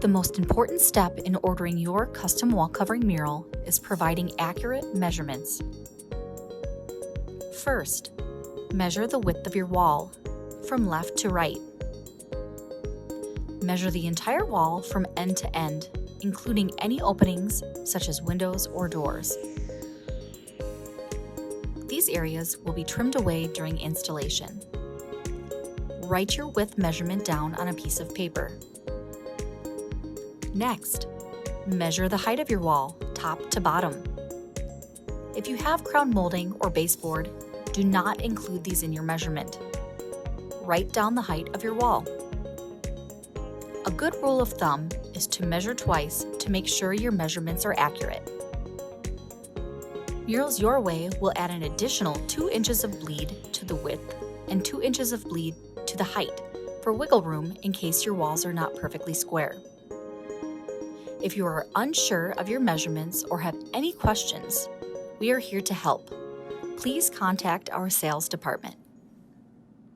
The most important step in ordering your custom wall covering mural is providing accurate measurements. First, measure the width of your wall from left to right. Measure the entire wall from end to end, including any openings such as windows or doors. These areas will be trimmed away during installation. Write your width measurement down on a piece of paper. Next, measure the height of your wall, top to bottom. If you have crown molding or baseboard, do not include these in your measurement. Write down the height of your wall. A good rule of thumb is to measure twice to make sure your measurements are accurate. Murals Your Way will add an additional 2 inches of bleed to the width and 2 inches of bleed to the height for wiggle room in case your walls are not perfectly square. If you are unsure of your measurements or have any questions, we are here to help. Please contact our sales department.